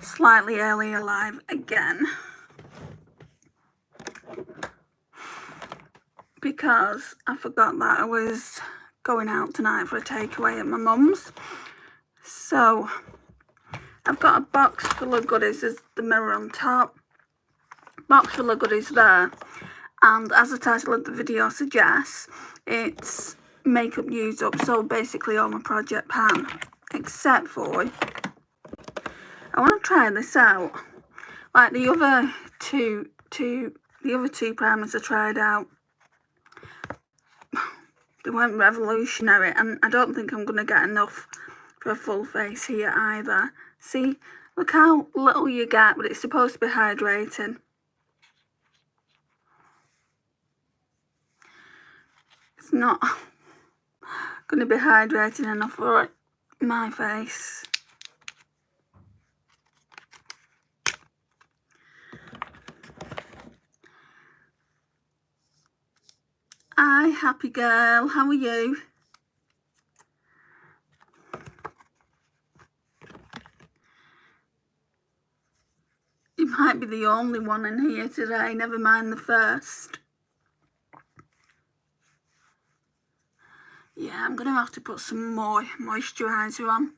slightly earlier live again, because I forgot that I was going out tonight for a takeaway at my mum's. So I've got a box full of goodies. There's the mirror on top, box full of goodies there, and as the title of the video suggests, it's makeup used up. So basically all my Project Pan, except for I want to try this out. Like the other two primers I tried out, they weren't revolutionary, and I don't think I'm going to get enough for a full face here either. See, look how little you get, but it's supposed to be hydrating. It's not going to be hydrating enough for my face. Hi, happy girl, how are you? You might be the only one in here today, never mind the first. Yeah, I'm going to have to put some more moisturiser on.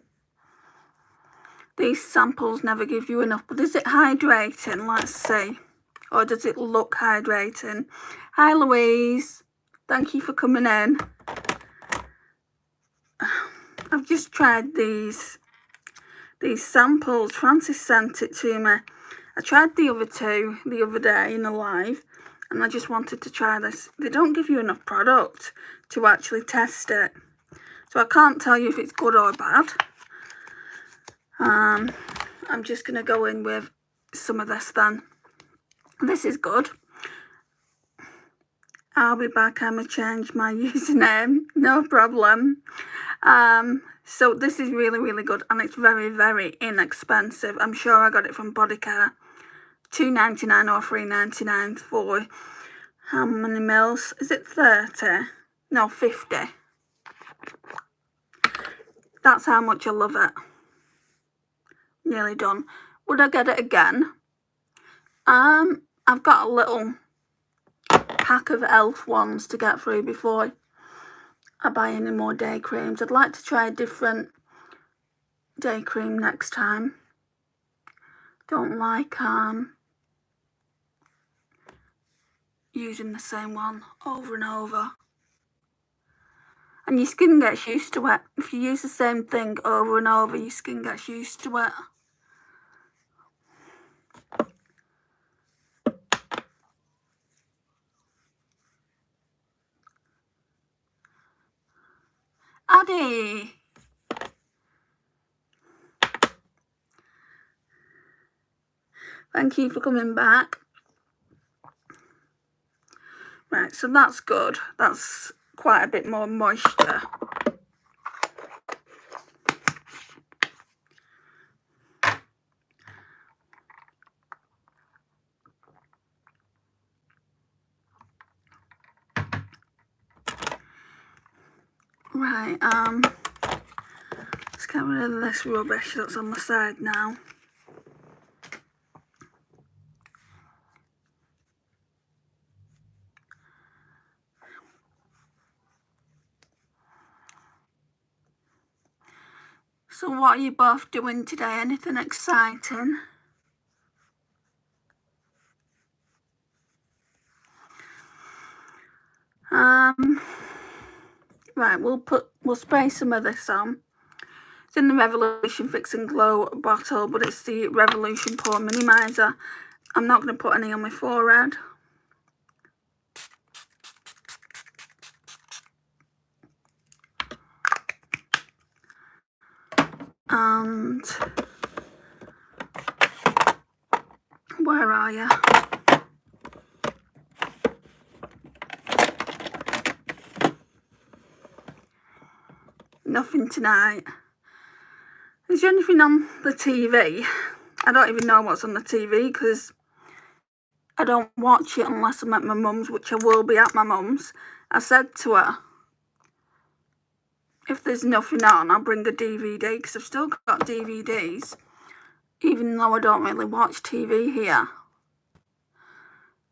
These samples never give you enough, but is it hydrating? Let's see. Or does it look hydrating? Hi Louise, thank you for coming in. I've just tried these samples. Francis sent it to me. I tried the other two the other day in a live, and I just wanted to try this. They don't give you enough product to actually test it, so I can't tell you if it's good or bad. I'm just going to go in with some of this then. This is good. I'll be back. I'm going to change my username. No problem. So this is really, really good, and it's very, very inexpensive. I'm sure I got it from Bodycare. $2.99 or $3.99 for how many mils? Is it 30? No, 50. That's how much I love it. Nearly done. Would I get it again? I've got a little pack of e.l.f. ones to get through before I buy any more day creams. I'd like to try a different day cream next time. Don't like using the same one over and over. And your skin gets used to it. If you use the same thing over and over, your skin gets used to it. Addy! Thank you for coming back. Right, so that's good. That's quite a bit more moisture. Right, let's get rid of this rubbish that's on my side now. So what are you both doing today? Anything exciting? Right, we'll spray some of this on. It's in the Revolution Fix and Glow bottle, but it's the Revolution Pore Minimizer. I'm not going to put any on my forehead. And where are you? Nothing tonight. Is there anything on the TV? I don't even know what's on the TV because I don't watch it unless I'm at my mum's, which I will be at my mum's. I said to her, if there's nothing on, I'll bring a DVD because I've still got DVDs. even though I don't really watch TV here.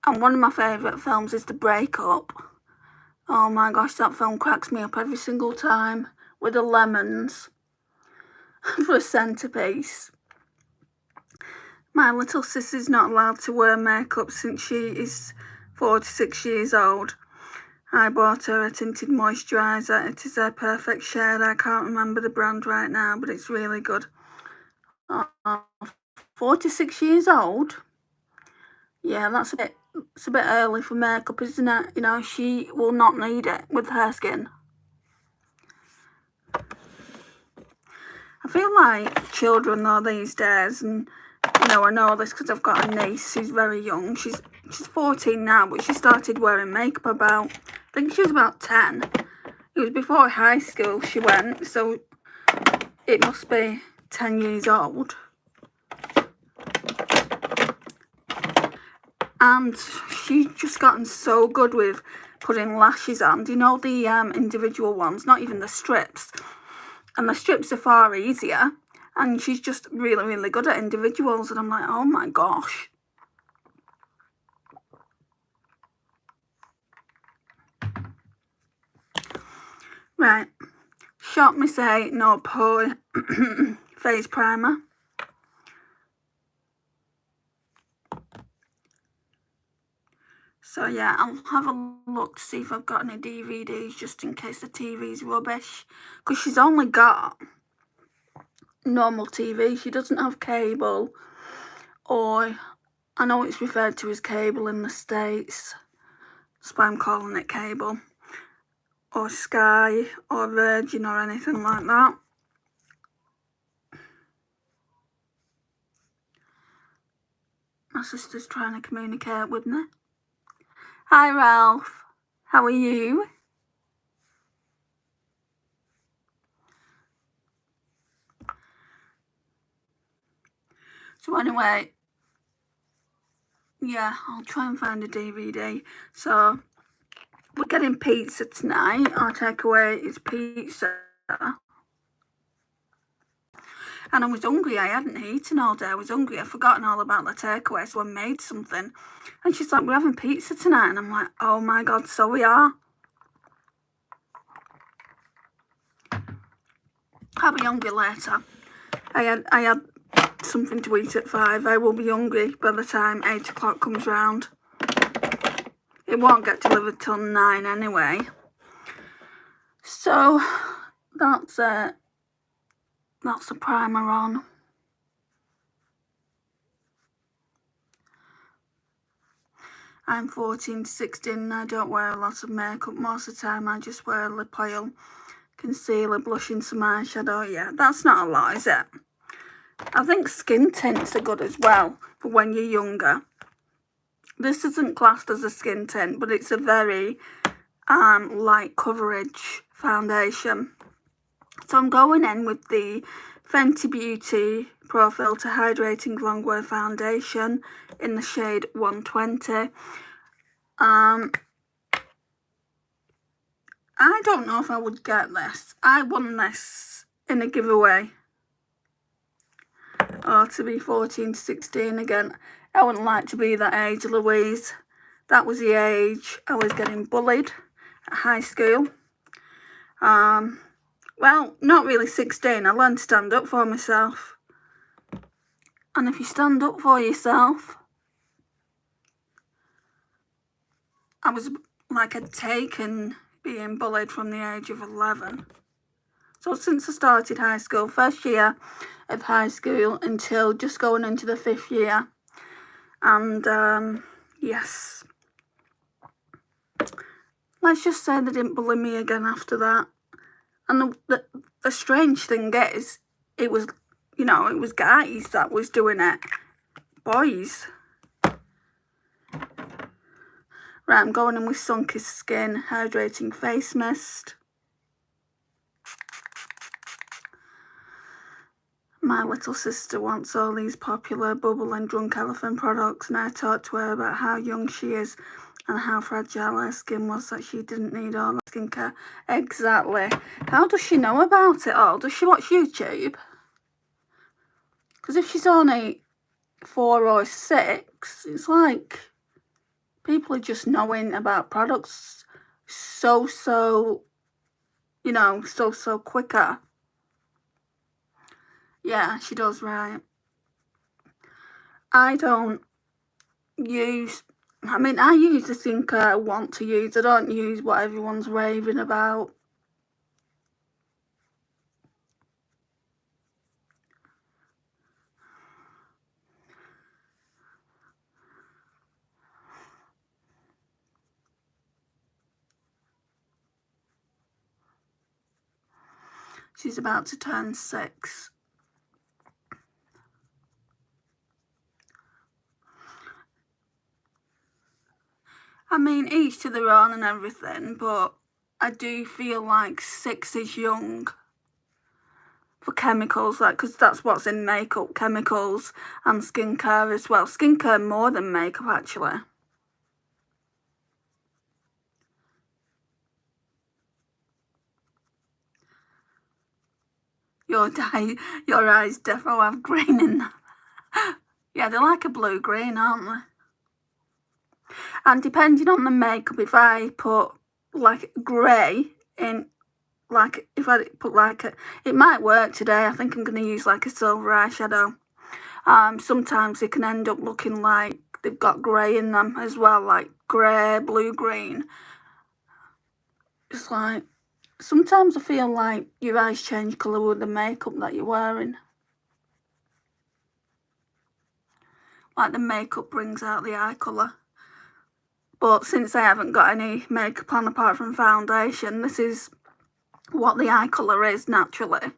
And one of my favourite films is The Breakup. Oh my gosh, that film cracks me up every single time, with the lemons for a centrepiece. My little sister's not allowed to wear makeup since she is 46 years old. I bought her a tinted moisturiser. It is her perfect shade. I can't remember the brand right now, but it's really good. 46 years old? Yeah, it's a bit early for makeup, isn't it? You know, she will not need it with her skin. I feel like children though these days, and you know, I know this because I've got a niece who's very young. She's 14 now, but she started wearing makeup I think she was about 10. It was before high school she went, so it must be 10 years old. And she's just gotten so good with putting lashes on. Do you know the individual ones, not even the strips? And the strips are far easier. And she's just really, really good at individuals. And I'm like, oh my gosh. Right. Shop me say no pore face primer. So yeah, I'll have a look to see if I've got any DVDs just in case the TV's rubbish. Because she's only got normal TV. She doesn't have cable, or I know it's referred to as cable in the States. That's why I'm calling it cable. Or Sky or Virgin or anything like that. My sister's trying to communicate with me. Hi Ralph, how are you? So anyway, yeah, I'll try and find a DVD. So we're getting pizza tonight. Our takeaway is pizza. And I was hungry. I hadn't eaten all day. I was hungry. I'd forgotten all about the takeaway, so I made something. And she's like, we're having pizza tonight. And I'm like, oh my God, so we are. I'll be hungry later. I had something to eat at 5. I will be hungry by the time 8 o'clock comes round. It won't get delivered till 9 anyway. So that's it. That's the primer on. I'm 14 to 16 and I don't wear a lot of makeup. Most of the time I just wear lip oil, concealer, blush and some eyeshadow. Yeah, that's not a lot, is it? I think skin tints are good as well for when you're younger. This isn't classed as a skin tint, but it's a very light coverage foundation. So I'm going in with the Fenty Beauty Pro Filter Hydrating Longwear Foundation in the shade 120. I don't know if I would get this. I won this in a giveaway. Or to be 14 to 16 again. I wouldn't like to be that age, Louise. That was the age I was getting bullied at high school. Well, not really 16. I learned to stand up for myself. And if you stand up for yourself, I was like I'd taken being bullied from the age of 11. So since I started high school, first year of high school until just going into the 5th year. And yes, let's just say they didn't bully me again after that. And the strange thing is, it was, you know, it was guys that was doing it. Boys. Right, I'm going in with Sunkissed Skin Hydrating Face Mist. My little sister wants all these popular Bubble and Drunk Elephant products, and I talked to her about how young she is and how fragile her skin was, that she didn't need all that skincare. Exactly. How does she know about it all? Does she watch YouTube? Because if she's only 4 or 6, it's like people are just knowing about products so, you know, so quicker. Yeah, she does, right. I don't use, I mean, I use the skincare I want to use. I don't use what everyone's raving about. She's about to turn 6. I mean, each to their own and everything, but I do feel like 6 is young for chemicals, like, because that's what's in makeup, chemicals and skincare as well. Skincare more than makeup, actually. Your eyes definitely have green in them. Yeah, they're like a blue-green, aren't they? And depending on the makeup, if I put like grey in, like if I put like a, it might work today. I think I'm going to use like a silver eyeshadow. Sometimes it can end up looking like they've got grey in them as well, like grey, blue, green. It's like, sometimes I feel like your eyes change colour with the makeup that you're wearing. Like the makeup brings out the eye colour. But since I haven't got any makeup on apart from foundation, this is what the eye colour is naturally.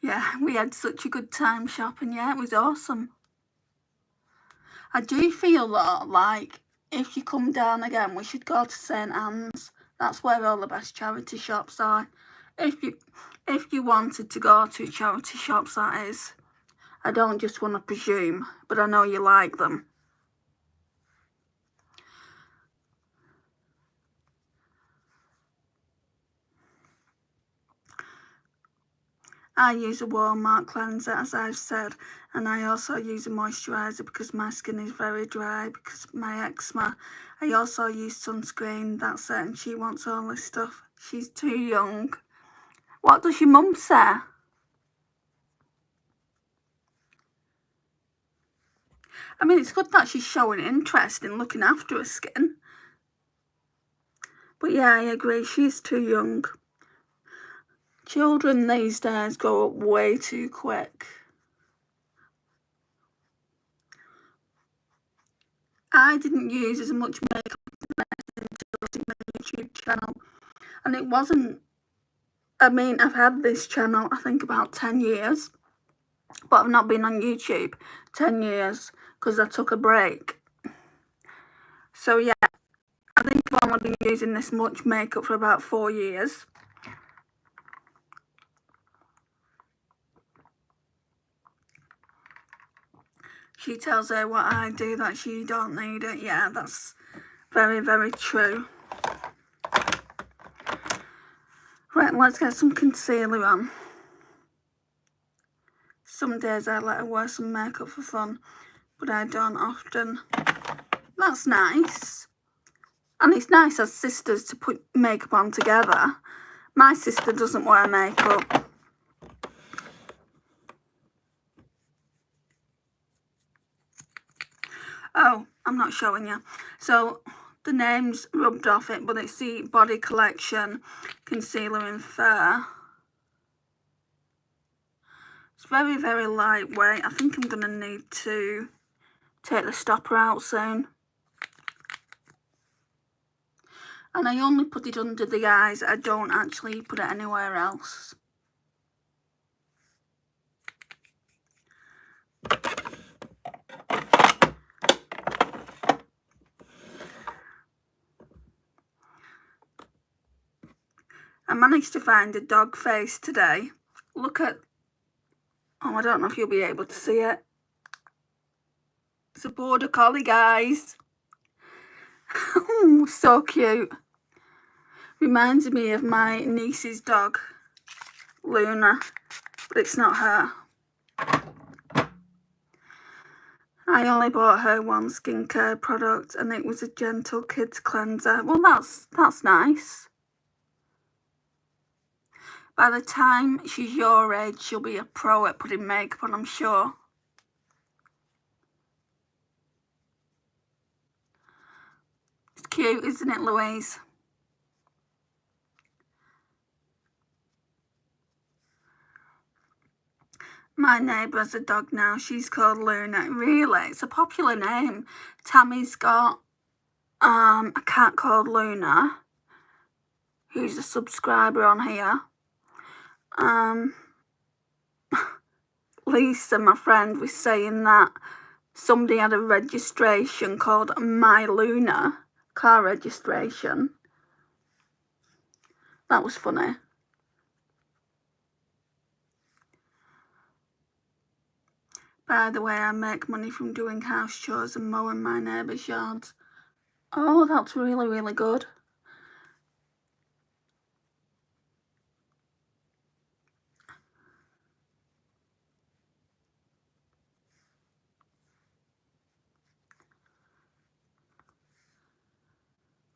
Yeah, we had such a good time shopping. Yeah, it was awesome. I do feel though, like, if you come down again, we should go to St Anne's. That's where all the best charity shops are. If you wanted to go to charity shops, that is. I don't just want to presume, but I know you like them. I use a Walmart cleanser, as I've said, and I also use a moisturiser because my skin is very dry because of my eczema. I also use sunscreen, that's it, and she wants all this stuff. She's too young. What does your mum say? I mean, it's good that she's showing interest in looking after her skin. But yeah, I agree, she's too young. Children these days grow up way too quick. I didn't use as much makeup until my YouTube channel. And it wasn't, I mean, I've had this channel, I think, about 10 years. But I've not been on YouTube 10 years because I took a break. So yeah, I think I've only been using this much makeup for about 4 years. She tells her what I do that she don't need it. Yeah, that's very, very true. Right, let's get some concealer on. Some days I let her wear some makeup for fun, but I don't often. That's nice. And it's nice as sisters to put makeup on together. My sister doesn't wear makeup. Oh, I'm not showing you. So the name's rubbed off it, but it's the Body Collection Concealer in Fair. It's very, very lightweight. I think I'm going to need to take the stopper out soon. And I only put it under the eyes. I don't actually put it anywhere else. I managed to find a dog face today. Look at, oh, I don't know if you'll be able to see it. It's a border collie, guys. So cute. Reminds me of my niece's dog. Luna, but it's not her. I only bought her one skincare product and it was a Gentle Kids cleanser. Well, that's nice. By the time she's your age, she'll be a pro at putting makeup on, I'm sure. It's cute, isn't it, Louise? My neighbour's a dog now. She's called Luna. Really? It's a popular name. Tammy's got a cat called Luna, who's a subscriber on here. Lisa, my friend, was saying that somebody had a registration called My Luna, car registration. That was funny. By the way, I make money from doing house chores and mowing my neighbours' yards. Oh, that's really, really good.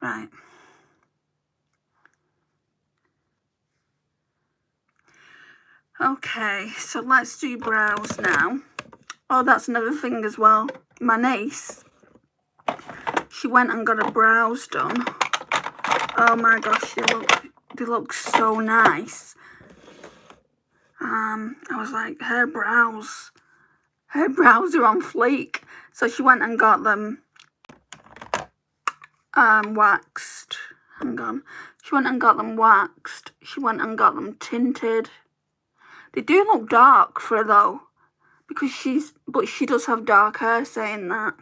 Right. Okay, so let's do brows now. Oh, that's another thing as well. My niece, she went and got her brows done. Oh my gosh, they look so nice. I was like, her brows are on fleek. So she went and got them waxed. Hang on. She went and got them waxed. She went and got them tinted. They do look dark for her though, because she does have dark hair, saying that.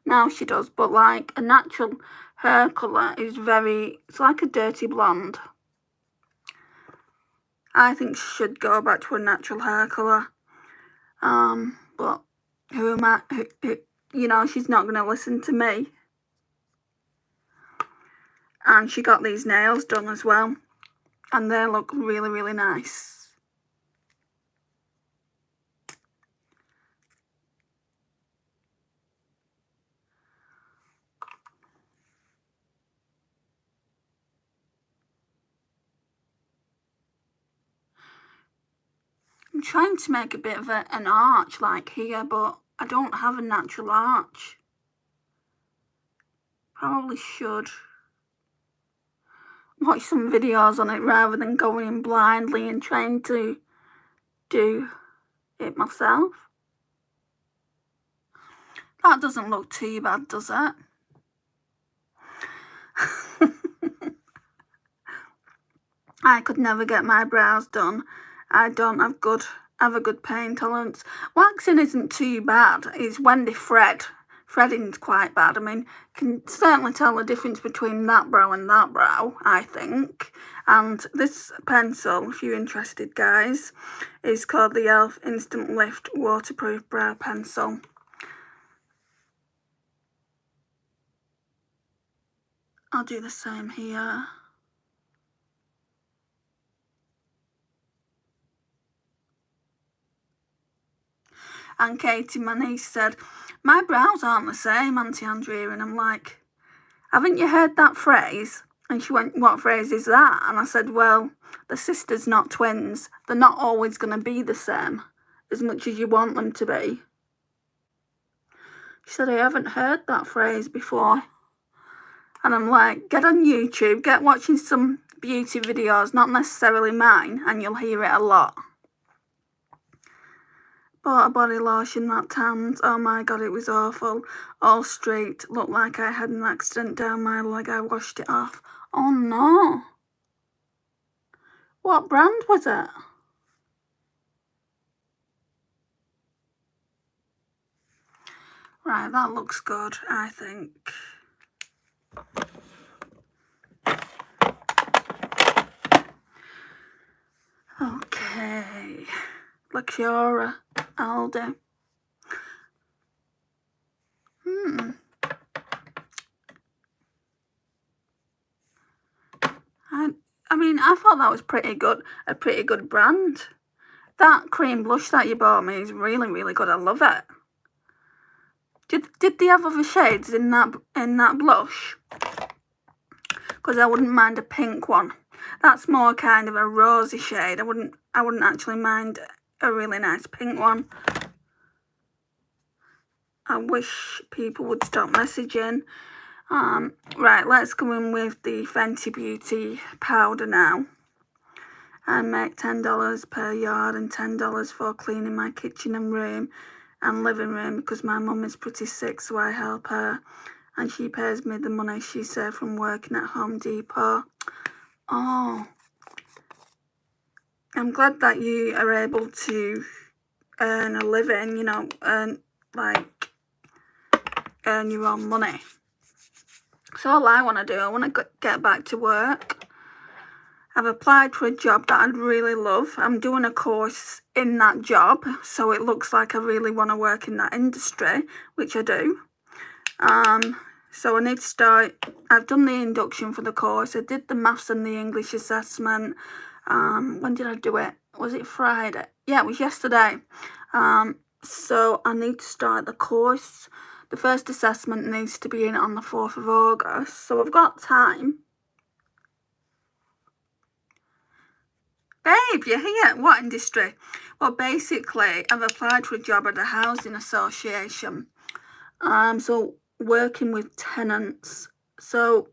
Now she does, but like a natural hair colour is it's like a dirty blonde. I think she should go back to a natural hair colour. But who am I? You know, she's not going to listen to me. And she got these nails done as well, and they look really, really nice. I'm trying to make a bit of an arch like here, but I don't have a natural arch. Probably should watch some videos on it rather than going in blindly and trying to do it myself. That doesn't look too bad, does it? I could never get my brows done. I don't have a good pain tolerance. Waxing isn't too bad. It's when they fred. Fredding's quite bad. I mean, can certainly tell the difference between that brow and that brow, I think. And this pencil, if you're interested, guys, is called the e.l.f. Instant Lift Waterproof Brow Pencil. I'll do the same here. And Katie, my niece, said, my brows aren't the same, Auntie Andrea. And I'm like, haven't you heard that phrase? And she went, what phrase is that? And I said, well, the sisters, not twins. They're not always going to be the same as much as you want them to be. She said, I haven't heard that phrase before. And I'm like, get on YouTube, get watching some beauty videos, not necessarily mine, and you'll hear it a lot. Bought a body lotion that tanned. Oh my god, it was awful. All streaked. Looked like I had an accident down my leg. I washed it off. Oh no. What brand was it? Right, that looks good, I think. Okay. Luxura, Aldi. I mean, I thought that was pretty good, a pretty good brand. That cream blush that you bought me is really, really good. I love it. Did they have other shades in that blush? Because I wouldn't mind a pink one. That's more kind of a rosy shade. I wouldn't actually mind a really nice pink one. I wish people would stop messaging. Right, let's go in with the Fenty Beauty powder now. I make $10 per yard and $10 for cleaning my kitchen and room and living room because my mum is pretty sick, so I help her. And she pays me the money she saved from working at Home Depot. Oh, I'm glad that you are able to earn a living, you know, earn your own money. So all I want to do, I want to get back to work. I've applied for a job that I'd really love. I'm doing a course in that job, so it looks like I really want to work in that industry, which I do. So I need to start. I've done the induction for the course. I did the maths and the English assessment. When did I do it? Was it Friday? Yeah, it was yesterday. So I need to start the course. The first assessment needs to be in on the 4th of August, so I've got time. Babe, you're here. What industry? Well, basically, I've applied for a job at a housing association. So working with tenants. So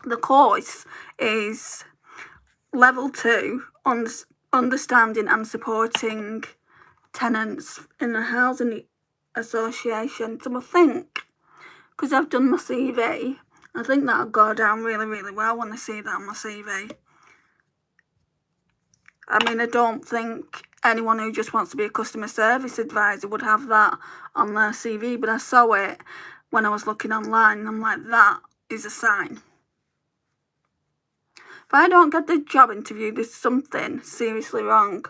the course is level 2, understanding and supporting tenants in a housing association. So I think, because I've done my CV, I think that'll go down really, really well when they see that on my CV. I mean, I don't think anyone who just wants to be a customer service advisor would have that on their CV, but I saw it when I was looking online and I'm like, that is a sign. If I don't get the job interview, there's something seriously wrong.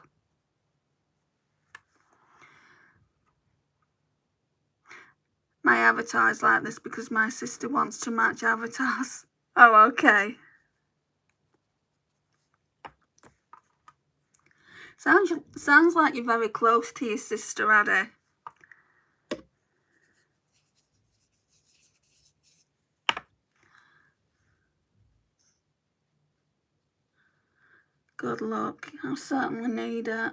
My avatar is like this because my sister wants to match avatars. Oh, okay. Sounds like you're very close to your sister, Addy. Good luck. I certainly need it.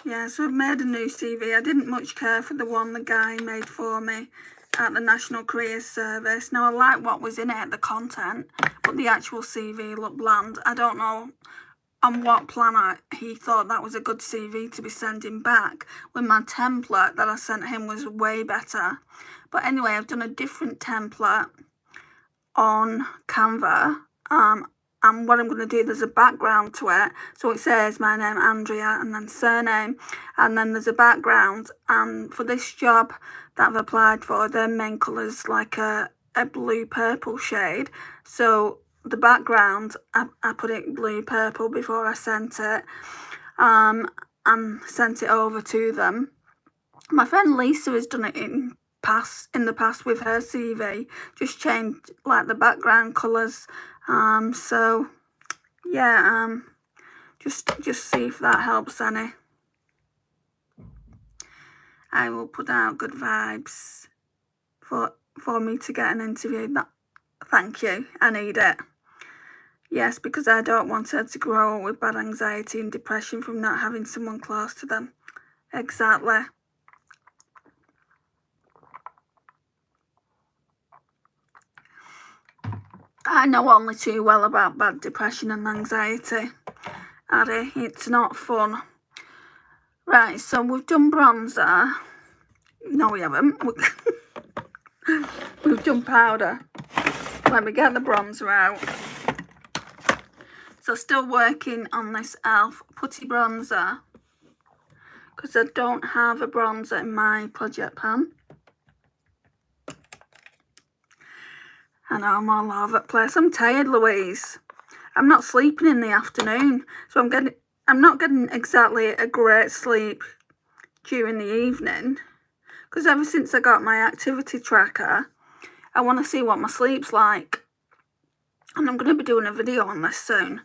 Yeah, so I've made a new CV. I didn't much care for the one the guy made for me at the National Careers Service. Now, I like what was in it, the content, but the actual CV looked bland. I don't know on what planet he thought that was a good CV to be sending back when my template that I sent him was way better. But anyway, I've done a different template on Canva. And what I'm going to do, there's a background to it. So it says my name, Andrea, and then surname. And then there's a background. And for this job that I've applied for, their main colour's like a blue-purple shade. So the background, I put it blue-purple before I sent it. And sent it over to them. My friend Lisa has done it in the past with her CV. Just changed like the background colours. So yeah, just see if that helps any. I will put out good vibes for me to get an interview. Thank you, I need it. Yes, because I don't want her to grow up with bad anxiety and depression from not having someone close to them. Exactly. I know only too well about bad depression and anxiety, Addy. It's not fun. Right, so we've done bronzer. No, we haven't. We've done powder. Let me get the bronzer out. So still working on this e.l.f. putty bronzer because I don't have a bronzer in my project pan. I know I'm all over the place. I'm tired, Louise. I'm not sleeping in the afternoon, so I'm not getting exactly a great sleep during the evening because ever since I got my activity tracker, I want to see what my sleep's like. And I'm going to be doing a video on this soon.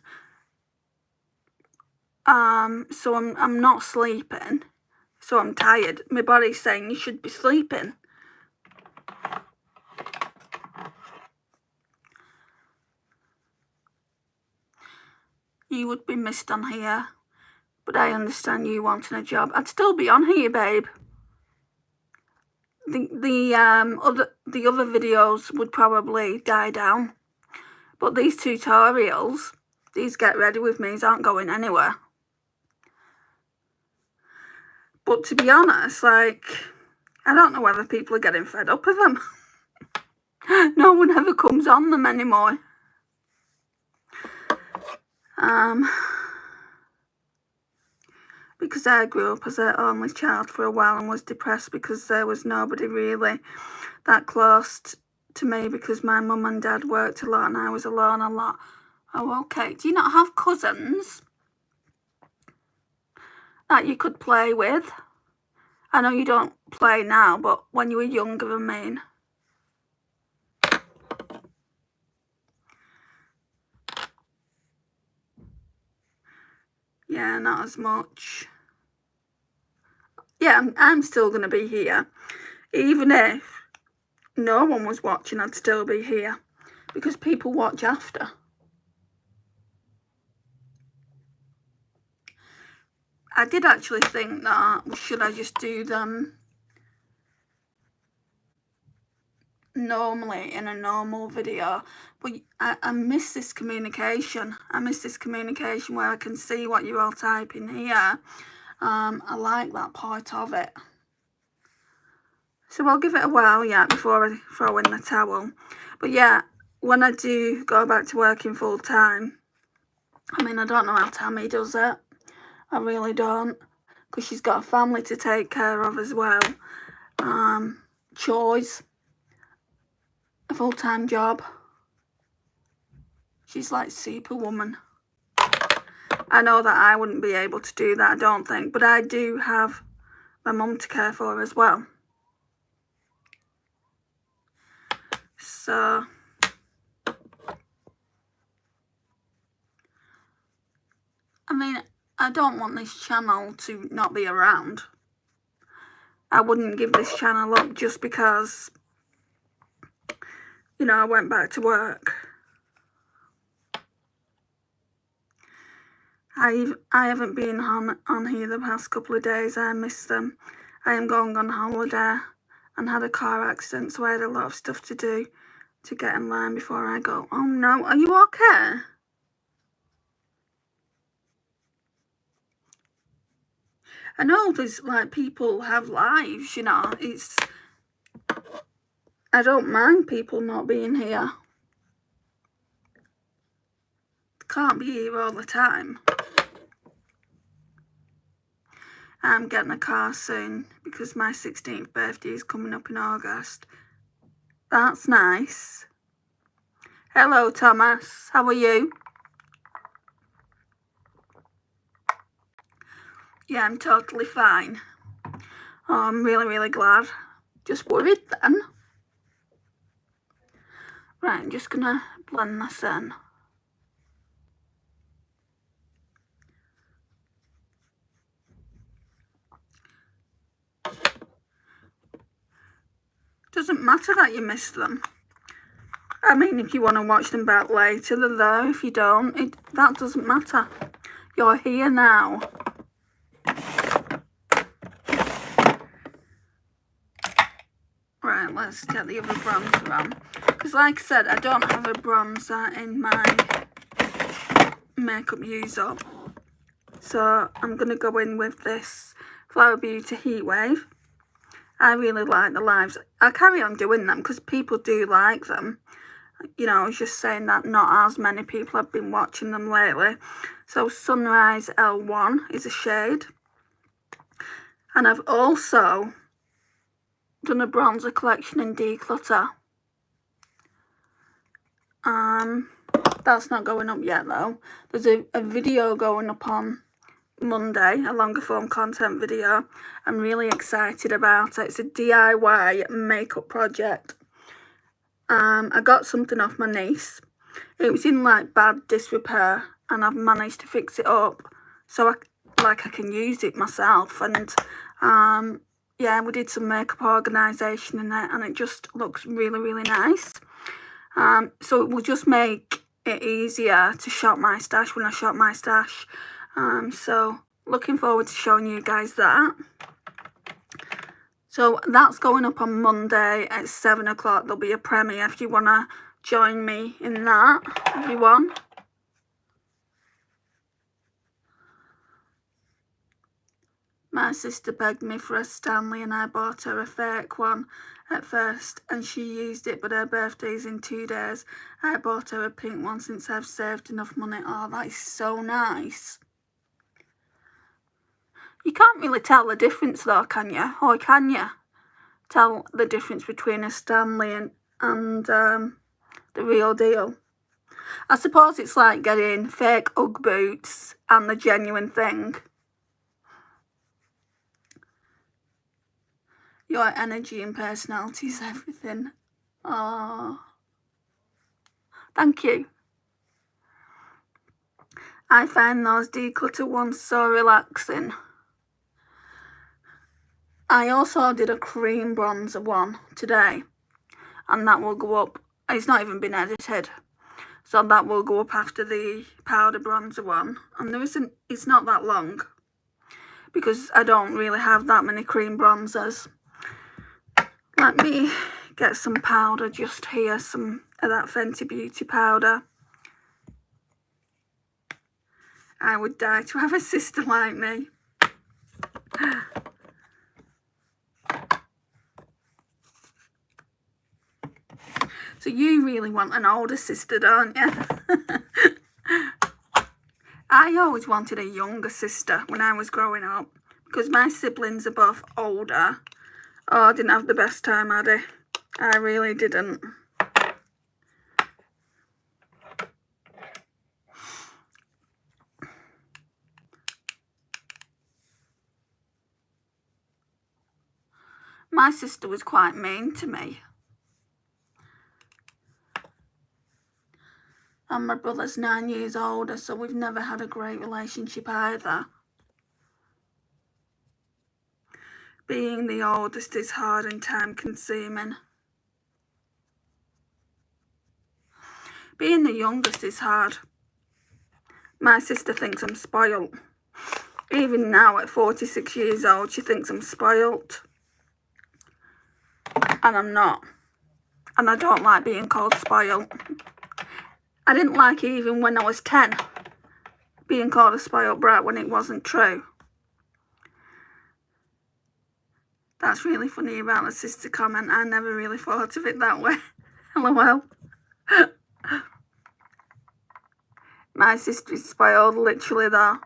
So I'm not sleeping. So I'm tired. My body's saying you should be sleeping. You would be missed on here. But I understand you wanting a job. I'd still be on here, babe. The other videos would probably die down. But these tutorials, these get ready with me's aren't going anywhere. But to be honest, like, I don't know whether people are getting fed up with them. No one ever comes on them anymore. Because I grew up as an only child for a while and was depressed because there was nobody really that close to me because my mum and dad worked a lot and I was alone a lot. Oh, okay. Do you not have cousins that you could play with? I know you don't play now, but when you were younger, I mean. Yeah, not as much. Yeah, I'm still going to be here. Even if no one was watching, I'd still be here. Because people watch after. I did actually think that, should I just do them normally in a normal video? But I miss this communication. I miss this communication where I can see what you're all typing here. I like that part of it. So I'll give it a while yet before I throw in the towel. But yeah, when I do go back to working full time, I mean, I don't know how Tammy does it. I really don't. Because she's got a family to take care of as well. Chores. A full-time job. She's like superwoman. I know that I wouldn't be able to do that, I don't think. But I do have my mum to care for as well. So I mean, I don't want this channel to not be around. I wouldn't give this channel up just because, you know, I went back to work. I haven't been on here the past couple of days. I miss them. I am going on holiday and had a car accident, so I had a lot of stuff to do to get in line before I go. Oh no, are you okay? I know there's like people have lives, you know, I don't mind people not being here. Can't be here all the time. I'm getting a car soon because my 16th birthday is coming up in August. That's nice. Hello, Thomas. How are you? Yeah, I'm totally fine. Oh, I'm really, really glad. Just worried then. Right, I'm just gonna blend this in. Doesn't matter that you missed them. I mean, if you want to watch them back later, they're there. If you don't, that doesn't matter. You're here now. Right, let's get the other bronzer on. Because like I said, I don't have a bronzer in my makeup use up. So I'm going to go in with this Flower Beauty Heatwave. I really like the lives. I'll carry on doing them because people do like them. You know, I was just saying that not as many people have been watching them lately. So Sunrise L1 is a shade. And I've also done a bronzer collection in Declutter. That's not going up yet though. There's a video going up on Monday, a longer form content video. I'm really excited about it. It's a DIY makeup project I got something off my niece. It was in like bad disrepair, and I've managed to fix it up so I can use it myself. And yeah, we did some makeup organisation in it, and it just looks really, really nice. So it will just make it easier to shop my stash when I shop my stash. So looking forward to showing you guys that. So that's going up on Monday at 7 o'clock. There'll be a premiere if you want to join me in that, everyone. My sister begged me for a Stanley and I bought her a fake one at first and she used it, but her birthday's in 2 days. I bought her a pink one since I've saved enough money. Oh, that is so nice. You can't really tell the difference though, can you? Or can you tell the difference between a Stanley and the real deal? I suppose it's like getting fake Ugg boots and the genuine thing. Your energy and personality is everything. Oh, thank you. I find those declutter ones so relaxing. I also did a cream bronzer one today, and that will go up. It's not even been edited, so that will go up after the powder bronzer one. And it's not that long because I don't really have that many cream bronzers. Let me get some powder just here, some of that Fenty Beauty powder. I would die to have a sister like me. So you really want an older sister, don't you? I always wanted a younger sister when I was growing up because my siblings are both older. Oh, I didn't have the best time, Addy. I really didn't. My sister was quite mean to me. And my brother's 9 years older, so we've never had a great relationship either. Being the oldest is hard and time-consuming. Being the youngest is hard. My sister thinks I'm spoilt. Even now at 46 years old, she thinks I'm spoilt. And I'm not. And I don't like being called spoilt. I didn't like it even when I was 10, being called a spoilt brat when it wasn't true. That's really funny about the sister comment. I never really thought of it that way. LOL. My sister is spoiled, literally though.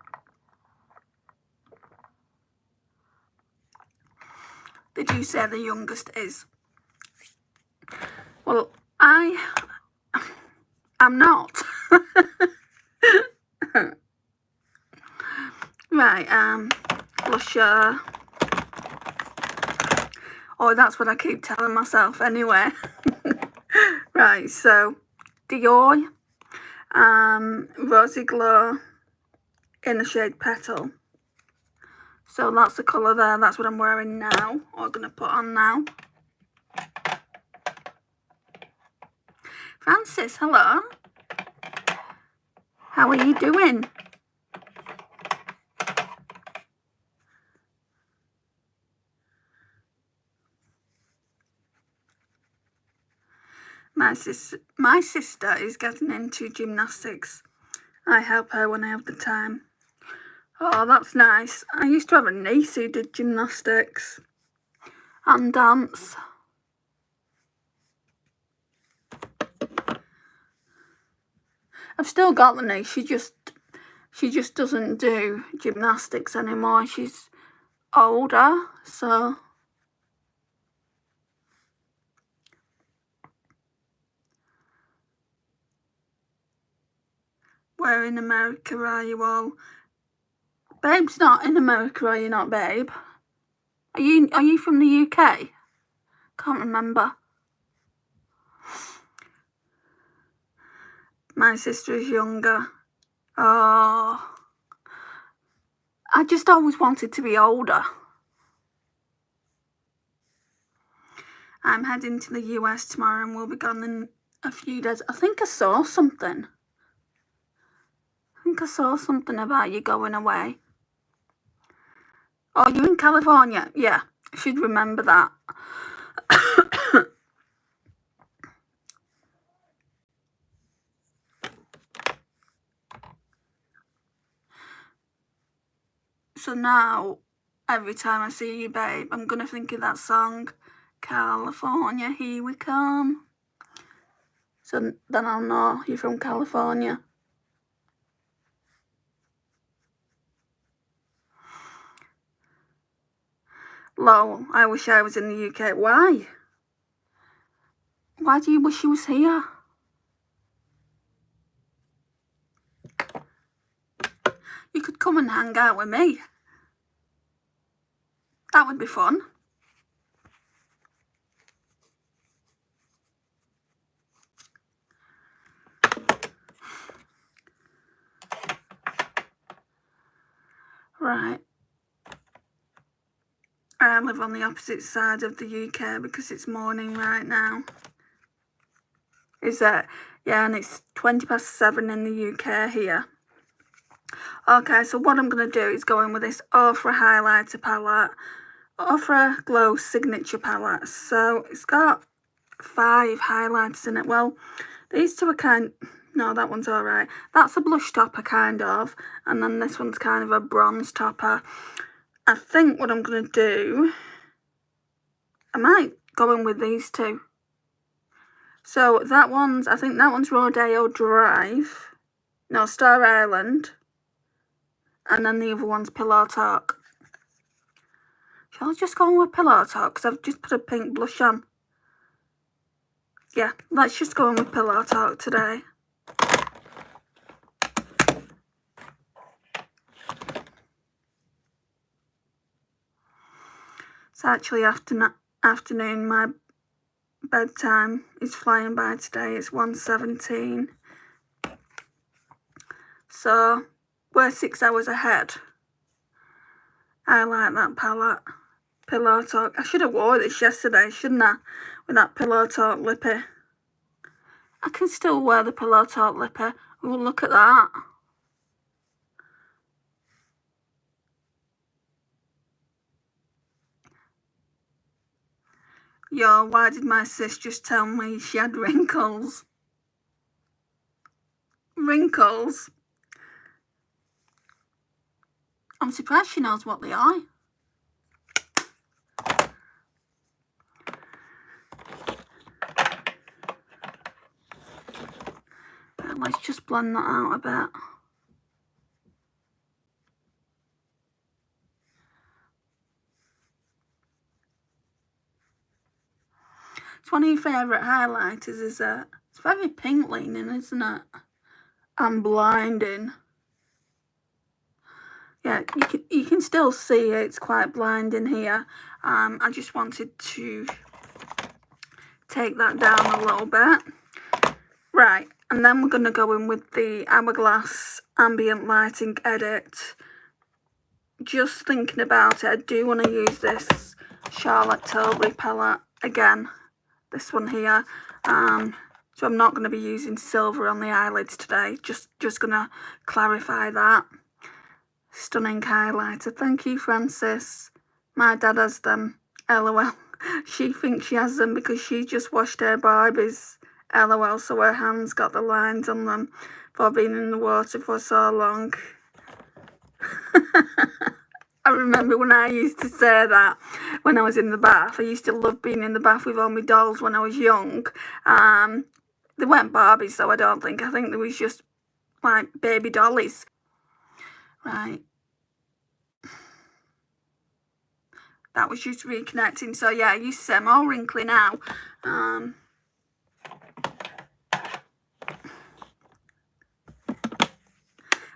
Did you say the youngest is? Well, I'm not. Right, blusher. Oh, that's what I keep telling myself anyway. Right, so Dior, Rosy Glow in the shade Petal. So that's the colour there. That's what I'm wearing now, or going to put on now. Francis, hello. How are you doing? My sister is getting into gymnastics. I help her when I have the time. Oh, that's nice. I used to have a niece who did gymnastics and dance. I've still got the niece. She just doesn't do gymnastics anymore. She's older, so where in America are you all? Babe's not in America, are you not, babe? Are you from the UK? Can't remember. My sister is younger. Oh, I just always wanted to be older. I'm heading to the US tomorrow and we'll be gone in a few days. I think I saw something. About you going away. Oh, you're in California? Yeah, I should remember that. So now, every time I see you, babe, I'm going to think of that song, California, Here We Come. So then I'll know you're from California. Lol, I wish I was in the UK. Why? Why do you wish you was here? You could come and hang out with me. That would be fun. Right. I live on the opposite side of the UK because it's morning right now. Is it? Yeah, and it's 7:20 in the UK here. Okay, so what I'm going to do is go in with this Ofra highlighter palette, Ofra Glow Signature palette. So it's got 5 highlighters in it. Well, these two are no, that one's alright. That's a blush topper, kind of, and then this one's kind of a bronze topper. I think what I'm going to do, I might go in with these two. So I think that one's Rodeo Drive. No, Star Island. And then the other one's Pillow Talk. Shall I just go on with Pillow Talk? Because I've just put a pink blush on. Yeah, let's just go on with Pillow Talk today. It's actually afternoon. My bedtime is flying by today. It's 1:17. So we're 6 hours ahead. I like that palette. Pillow Talk. I should have wore this yesterday, shouldn't I? With that Pillow Talk lippy. I can still wear the Pillow Talk lippy. Oh, look at that. Yo, why did my sis just tell me she had wrinkles? Wrinkles? I'm surprised she knows what they are. Let's just blend that out a bit. It's one of your favourite highlighters, is it? It's very pink leaning, isn't it? And blinding. Yeah, you can still see it. It's quite blinding here. I just wanted to take that down a little bit. Right, and then we're going to go in with the Hourglass Ambient Lighting Edit. Just thinking about it, I do want to use this Charlotte Tilbury palette again. This one here. So I'm not going to be using silver on the eyelids today. Just going to clarify that. Stunning highlighter. Thank you, Francis. My dad has them. LOL. She thinks she has them because she just washed her Barbies. LOL. So her hands got the lines on them for being in the water for so long. I remember when I used to say that when I was in the bath. I used to love being in the bath with all my dolls when I was young. They weren't Barbies though, I don't think. I think they was just like baby dollies. Right. That was just reconnecting. So yeah, I used to say I'm all wrinkly now.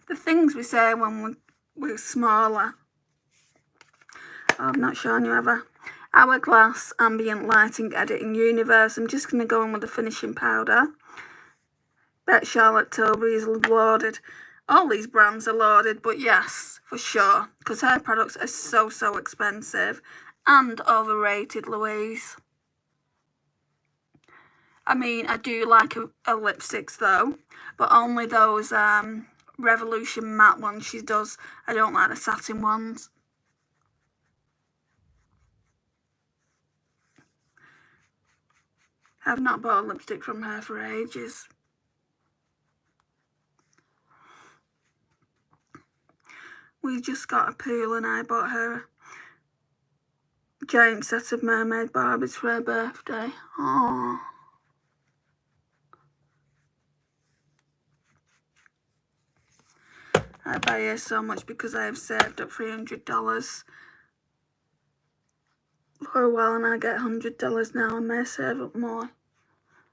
The things we say when we're smaller. Oh, I've not shown you ever. Hourglass Ambient Lighting Editing Universe. I'm just going to go in with the finishing powder. Bet Charlotte Tilbury is loaded. All these brands are loaded, but yes, for sure, because her products are so expensive and overrated, Louise. I mean, I do like a lipsticks though, but only those Revolution matte ones she does. I don't like the satin ones. I've not bought a lipstick from her for ages. We just got a pool and I bought her a giant set of mermaid Barbies for her birthday. Aww. I buy her so much because I have saved up $300 for a while and I get $100 now. I may save up more.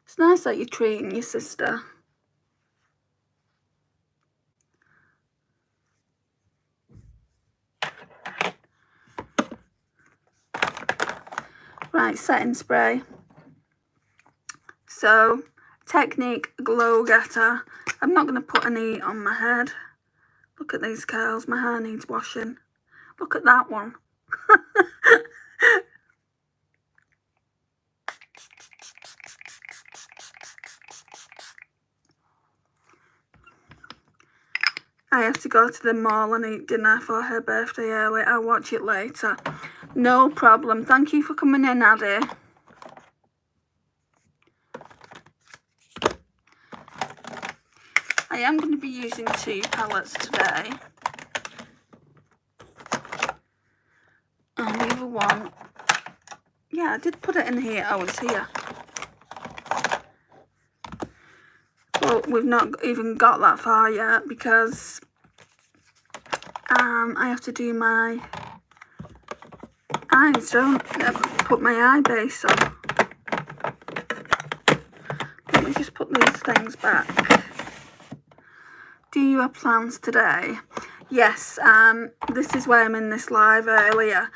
It's nice that you're treating your sister. Right, setting spray. So, Technique Glow Getter. I'm not going to put any on my head. Look at these curls. My hair needs washing. Look at that one. I have to go to the mall and eat dinner for her birthday early. I'll watch it later. No problem. Thank you for coming in, Addie. I am going to be using 2 palettes today. And the other one, yeah, I did put it in here. Oh, it's here. But we've not even got that far yet because I have to do my eyes, don't I? Put my eye base on. Let me just put these things back. Do you have plans today? Yes, this is why I'm in this live earlier.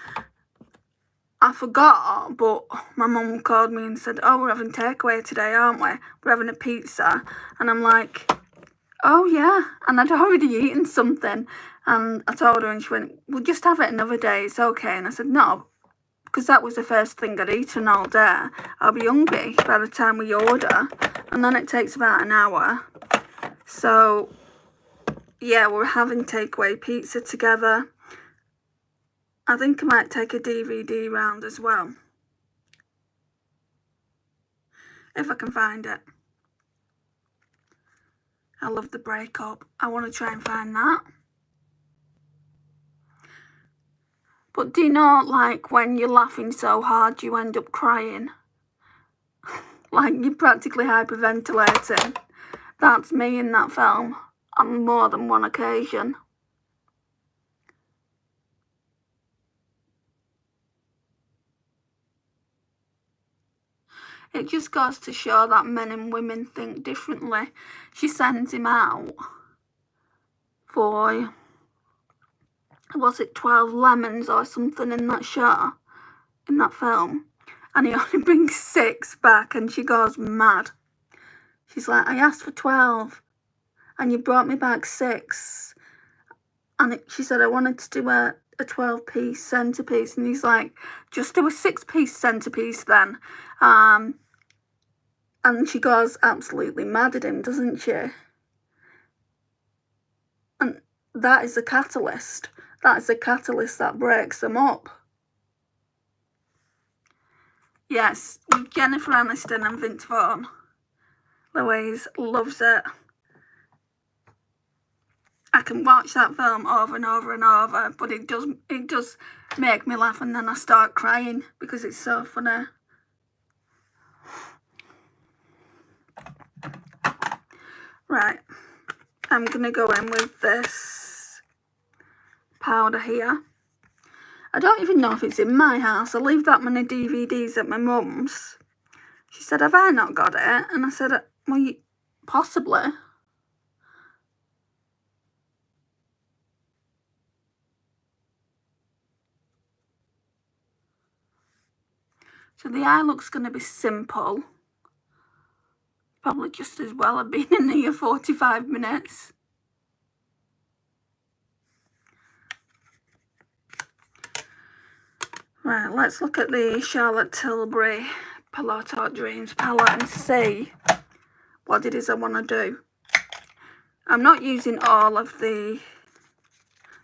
I forgot, but my mum called me and said, oh, we're having takeaway today, aren't we? We're having a pizza. And I'm like, oh, yeah. And I'd already eaten something. And I told her and she went, we'll just have it another day. It's okay. And I said, no, because that was the first thing I'd eaten all day. I'll be hungry by the time we order. And then it takes about an hour. So, yeah, we're having takeaway pizza together. I think I might take a DVD round as well. If I can find it. I love The Breakup. I want to try and find that. But do you know, like, when you're laughing so hard you end up crying? Like, you're practically hyperventilating. That's me in that film on more than one occasion. It just goes to show that men and women think differently. She sends him out for, was it 12 lemons or something in that show, in that film? And he only brings 6 back and she goes mad. She's like, I asked for 12 and you brought me back 6. And she said, I wanted to do a 12-piece centerpiece. And he's like, just do a 6-piece centerpiece then. And she goes absolutely mad at him, doesn't she? And that is a catalyst. That is a catalyst that breaks them up. Yes, with Jennifer Aniston and Vince Vaughn. Louise loves it. I can watch that film over and over and over, but it does make me laugh and then I start crying because it's so funny. Right, I'm going to go in with this powder here. I don't even know if it's in my house. I leave that many DVDs at my mum's. She said, have I not got it? And I said, well, possibly. So the eye look's going to be simple. Probably just as well have been in here 45 minutes. Right, let's look at the Charlotte Tilbury Piloto Dreams palette and see what it is I want to do. I'm not using all of the...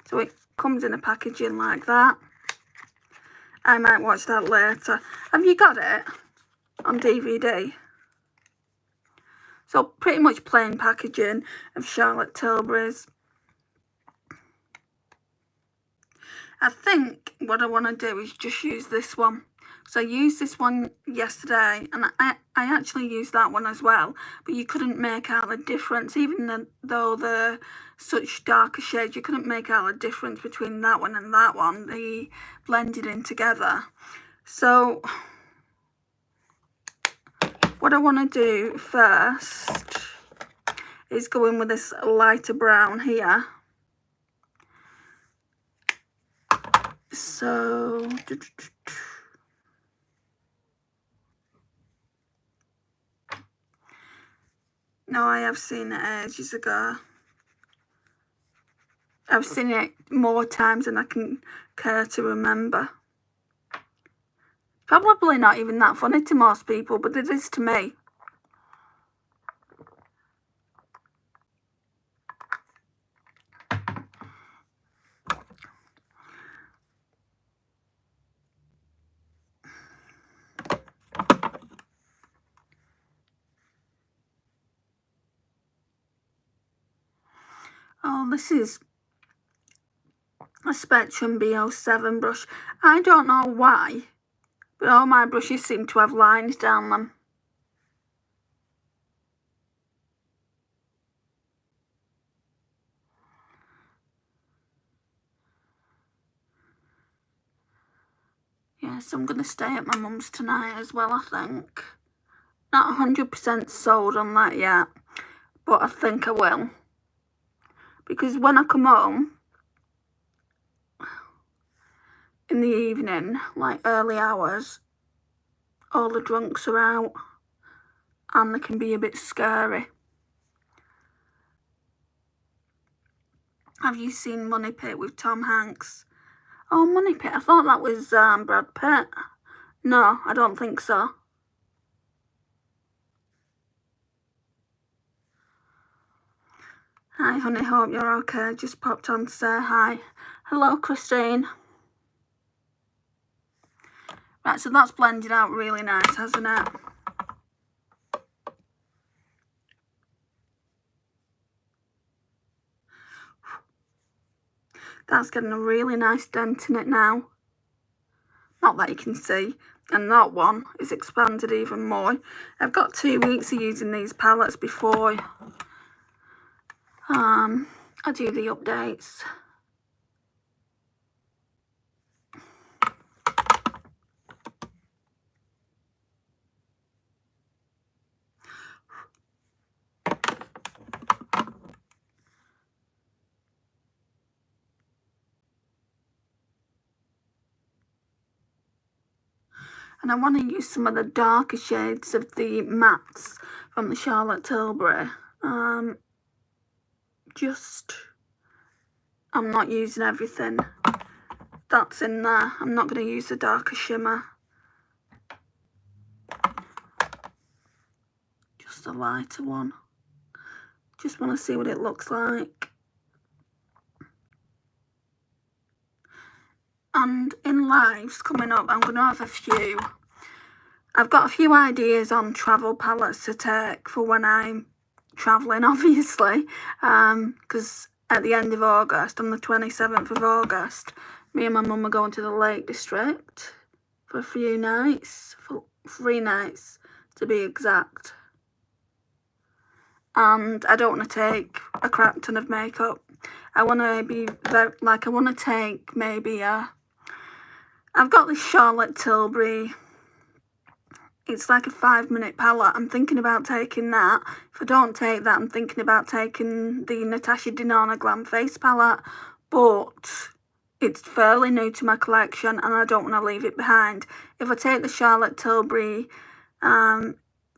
So it comes in a packaging like that. I might watch that later. Have you got it on DVD? So pretty much plain packaging of Charlotte Tilbury's. I think what I want to do is just use this one. So I used this one yesterday, and I actually used that one as well, but you couldn't make out the difference, even though they're such darker shades, you couldn't make out the difference between that one and that one. They blended in together. So what I want to do first is go in with this lighter brown here. So no, I have seen it ages ago. I've seen it more times than I can care to remember. Probably not even that funny to most people, but it is to me. Oh, this is a Spectrum B07 brush. I don't know why, but all my brushes seem to have lines down them. Yeah, so I'm going to stay at my mum's tonight as well, I think. Not 100% sold on that yet, but I think I will. Because when I come home in the evening, like early hours, all the drunks are out and they can be a bit scary. Have you seen Money Pit with Tom Hanks? Oh, Money Pit, I thought that was Brad Pitt. No, I don't think so. Hi honey, hope you're okay. Just popped on to say hi. Hello Christine. Right, so that's blended out really nice, hasn't it? That's getting a really nice dent in it now. Not that you can see. And that one is expanded even more. I've got 2 weeks of using these palettes before I do the updates. And I want to use some of the darker shades of the mattes from the Charlotte Tilbury. I'm not using everything that's in there. I'm not going to use the darker shimmer. Just a lighter one. Just want to see what it looks like. And in lives coming up, I'm going to have a few. I've got a few ideas on travel palettes to take for when I'm travelling, obviously. Because at the end of August, on the 27th of August, me and my mum are going to the Lake District for a few nights, for 3 nights to be exact. And I don't want to take a crap ton of makeup. I want to be very, I want to take maybe I've got this Charlotte Tilbury. It's like a 5-minute palette. I'm thinking about taking that. If I don't take that, I'm thinking about taking the Natasha Denona Glam Face palette. But it's fairly new to my collection and I don't want to leave it behind. If I take the Charlotte Tilbury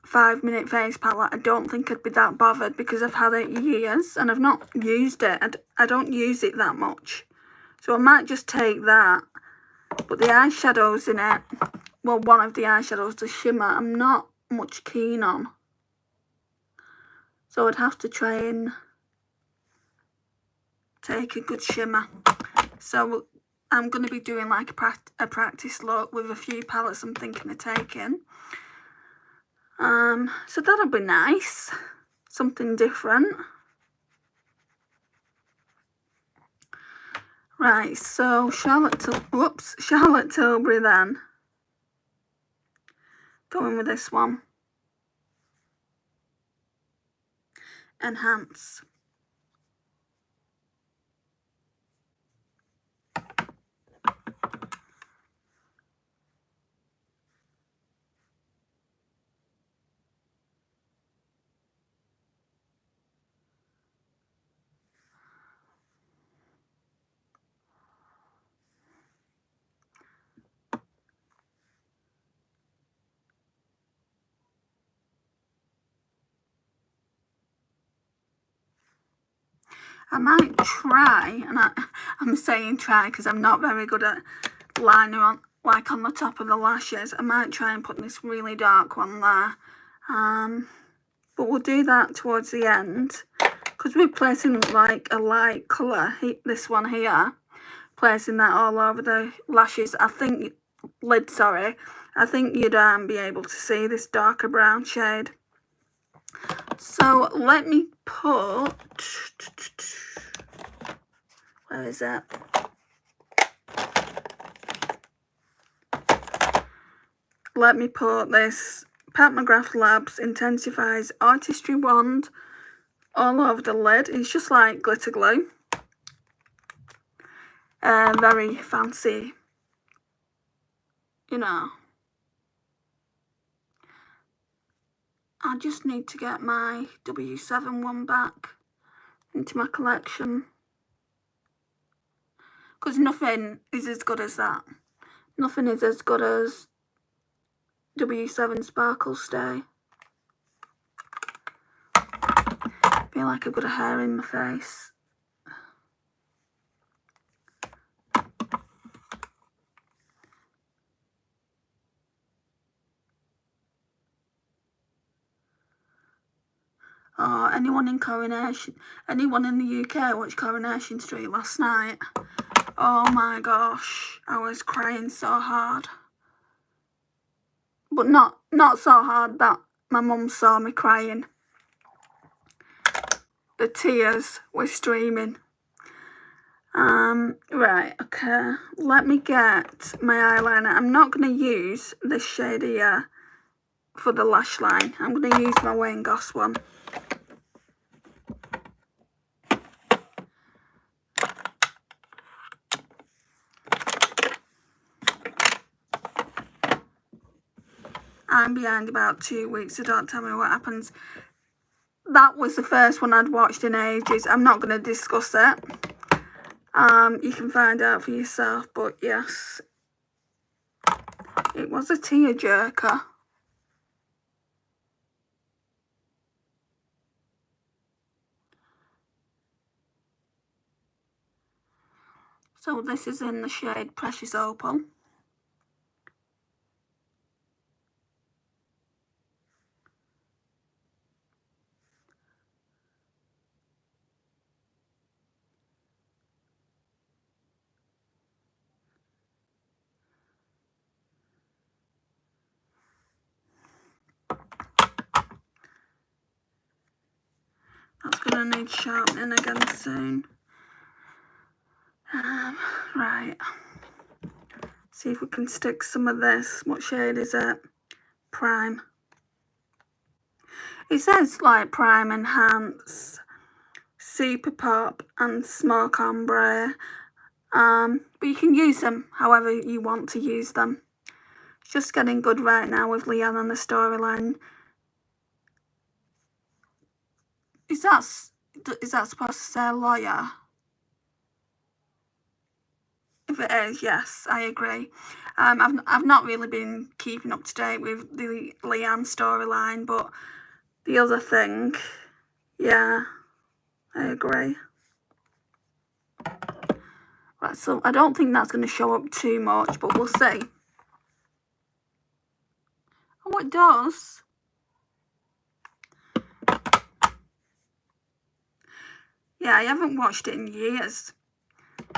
5-minute face palette, I don't think I'd be that bothered because I've had it years and I've not used it. I don't use it that much. So I might just take that. But the eyeshadows in it, well, one of the eyeshadows, the shimmer, I'm not much keen on. So I'd have to try and take a good shimmer. So I'm going to be doing like a practice look with a few palettes I'm thinking of taking. So that'll be nice. Something different. Right, so Charlotte Tilbury then. Going with this one. Enhance. I might try, and I'm saying try because I'm not very good at liner on, like on the top of the lashes. I might try and put this really dark one there. But we'll do that towards the end because we're placing like a light colour, this one here, placing that all over the lashes. I think you'd be able to see this darker brown shade. So let me put, where is it? Let me put this Pat McGrath Labs Intensifies Artistry Wand all over the lid. It's just like glitter glue. Very fancy, you know. I just need to get my W7 one back into my collection. Because nothing is as good as that. Nothing is as good as W7 Sparkle Stay. Feel like I've got a hair in my face. Oh, anyone in the UK watched Coronation Street last night? Oh my gosh, I was crying so hard. But not so hard that my mum saw me crying. The tears were streaming. Right, okay. Let me get my eyeliner. I'm not going to use this shade here for the lash line. I'm going to use my Wayne Goss one. I'm behind about 2 weeks, so don't tell me what happens. That was the first one I'd watched in ages. I'm not going to discuss it. You can find out for yourself, but yes, it was a tearjerker. So this is in the shade Precious Opal. That's going to need sharpening again soon. Right. See if we can stick some of this. What shade is it? Prime. It says like Prime, Enhance, Super Pop and Smoke Ombre. But you can use them however you want to use them. It's just getting good right now with Leanne and the storyline. Is that supposed to say lawyer? If it is, yes, I agree. I've not really been keeping up to date with the Leanne storyline, but the other thing, yeah, I agree. Right, so I don't think that's going to show up too much, but we'll see. Oh, it does. Yeah, I haven't watched it in years,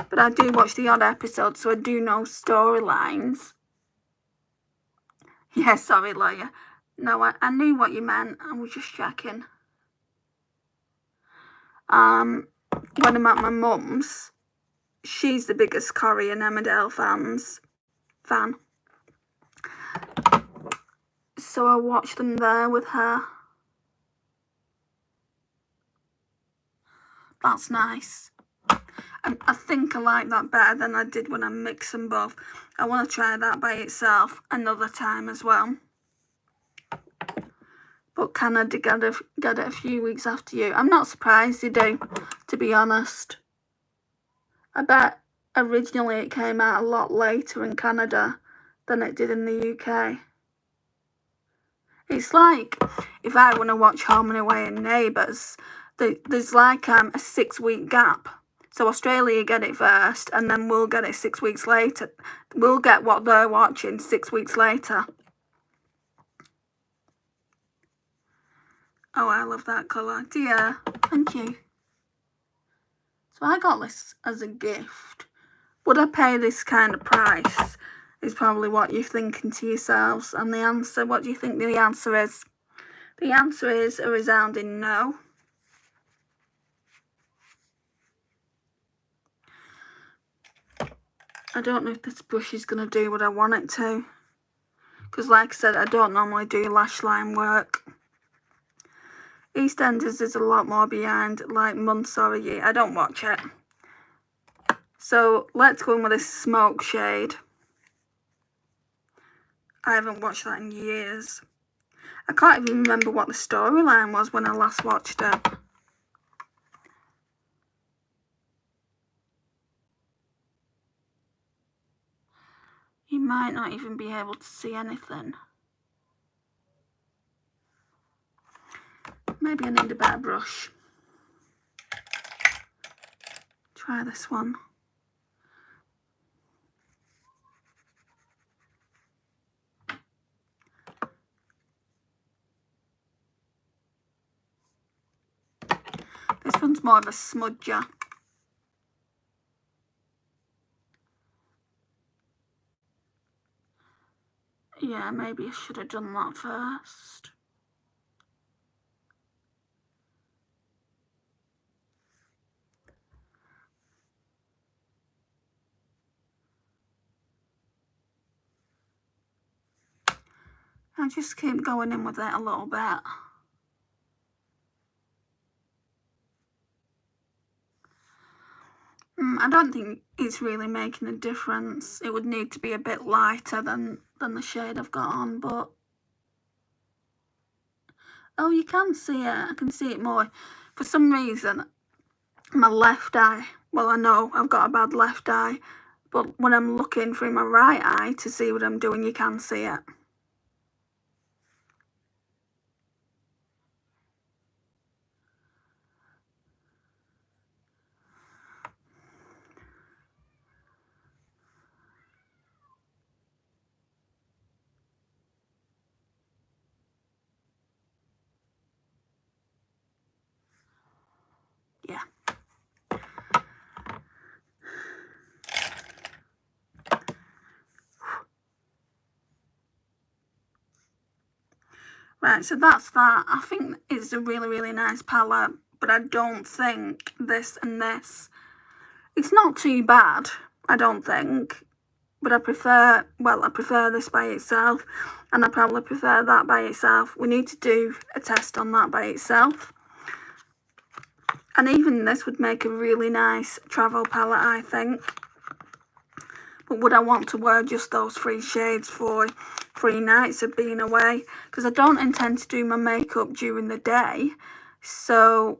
but I do watch the odd episodes, so I do know storylines. Yeah, sorry, lawyer. No, I knew what you meant. I was just checking. When I'm at my mum's, she's the biggest Corrie and Emmerdale fan. So I watch them there with her. That's nice. I think I like that better than I did when I mixed them both. I want to try that by itself another time as well. But Canada got it a few weeks after you. I'm not surprised you do, to be honest. I bet originally it came out a lot later in Canada than it did in the UK. It's like if I want to watch Home and Away and Neighbours, there's like a 6-week gap. So Australia get it first, and then we'll get it 6 weeks later. We'll get what they're watching 6 weeks later. Oh, I love that colour. Dear, thank you. So I got this as a gift. Would I pay this kind of price? Is probably what you're thinking to yourselves. And the answer, what do you think the answer is? The answer is a resounding no. I don't know if this brush is going to do what I want it to. Because like I said, I don't normally do lash line work. EastEnders is a lot more behind, like months or a year. I don't watch it. So let's go in with this smoke shade. I haven't watched that in years. I can't even remember what the storyline was when I last watched it. You might not even be able to see anything. Maybe I need a better brush. Try this one. This one's more of a smudger. Yeah, maybe I should have done that first. I just keep going in with it a little bit. I don't think it's really making a difference. It would need to be a bit lighter than the shade I've got on, but... Oh, you can see it. I can see it more. For some reason, my left eye... Well, I know I've got a bad left eye, but when I'm looking through my right eye to see what I'm doing, you can see it. Yeah. Right, so that's that. I think it's a really, really nice palette, but I don't think this and this... It's not too bad, I don't think, but I prefer this by itself, and I probably prefer that by itself. We need to do a test on that by itself. And even this would make a really nice travel palette, I think. But would I want to wear just those 3 shades for 3 nights of being away? Because I don't intend to do my makeup during the day, so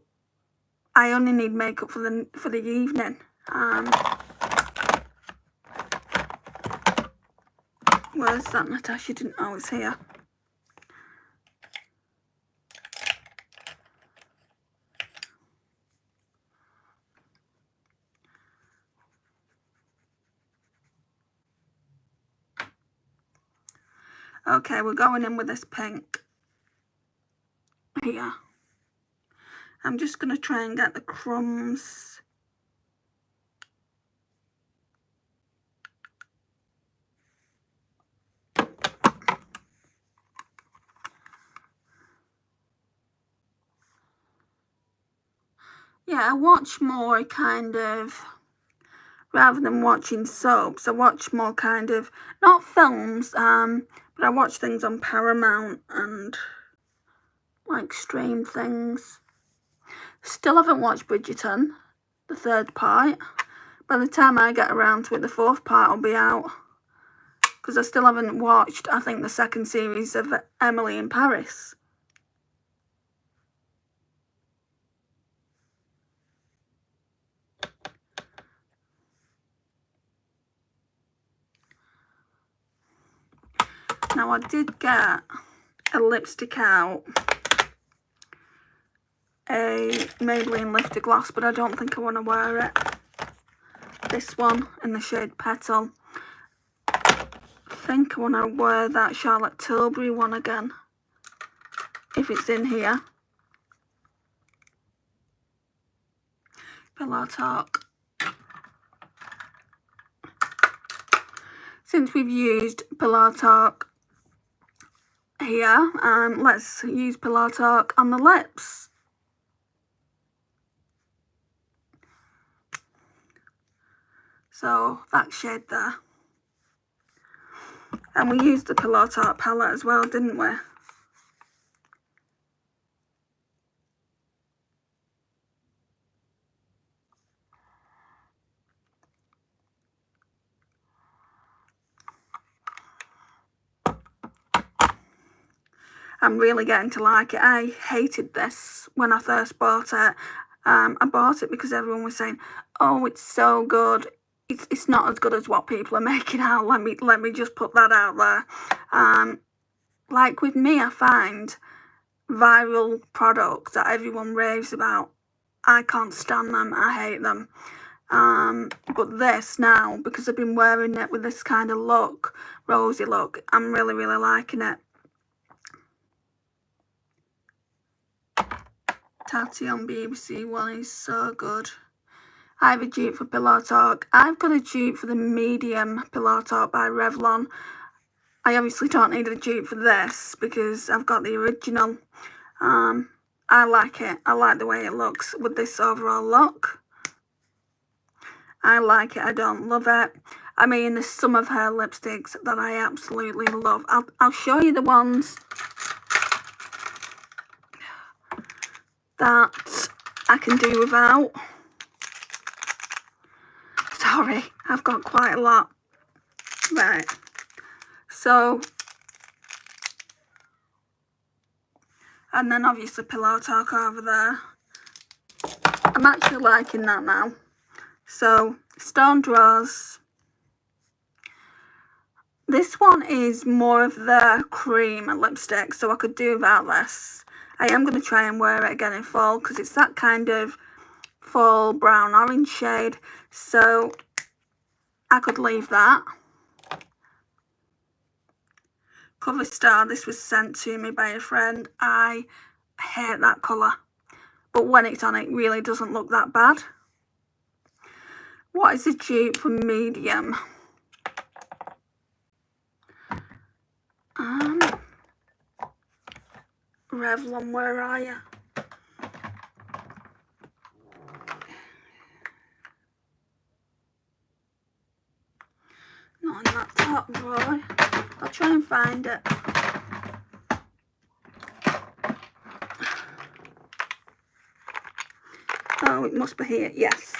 I only need makeup for the evening. Where's that, Natasha? Didn't know it's here. Okay, we're going in with this pink here. I'm just going to try and get the crumbs. Yeah, I watch more kind of, rather than watching soaps, I watch more kind of, not films, but I watch things on Paramount and like stream things. Still haven't watched Bridgerton, the 3rd part. By the time I get around to it, the 4th part will be out. Because I still haven't watched, I think, the 2nd series of Emily in Paris. Now, I did get a lipstick out, a Maybelline Lifter Gloss, but I don't think I want to wear it. This one in the shade Petal. I think I want to wear that Charlotte Tilbury one again, if it's in here. Pillow Talk. Since we've used Pillow Talk here, let's use Pillow Talk on the lips. So that shade there. And we used the Pillow Talk palette as well, didn't we? I'm really getting to like it. I hated this when I first bought it. I bought it because everyone was saying, oh, it's so good. It's not as good as what people are making out. Let me just put that out there. Like with me, I find viral products that everyone raves about, I can't stand them. I hate them. But this now, because I've been wearing it with this kind of look, rosy look, I'm really, really liking it. Tatian BBC one is so good. I have a dupe for Pillow Talk. I've got a dupe for the medium Pillow Talk by Revlon. I obviously don't need a dupe for this because I've got the original. I like it. I like the way it looks with this overall look. I like it. I don't love it. I mean, there's some of her lipsticks that I absolutely love. I'll show you the ones that I can do without. Sorry, I've got quite a lot. Right. So, and then obviously Pillow Talk over there. I'm actually liking that now. So, Stoned Rose. This one is more of the cream lipstick, so I could do without this. I am going to try and wear it again in fall because it's that kind of fall brown orange shade. So, I could leave that. Cover Star, this was sent to me by a friend. I hate that colour. But when it's on, it really doesn't look that bad. What is the dupe for medium? Revlon, where are you? Not in that top drawer. I'll try and find it. Oh, it must be here. Yes.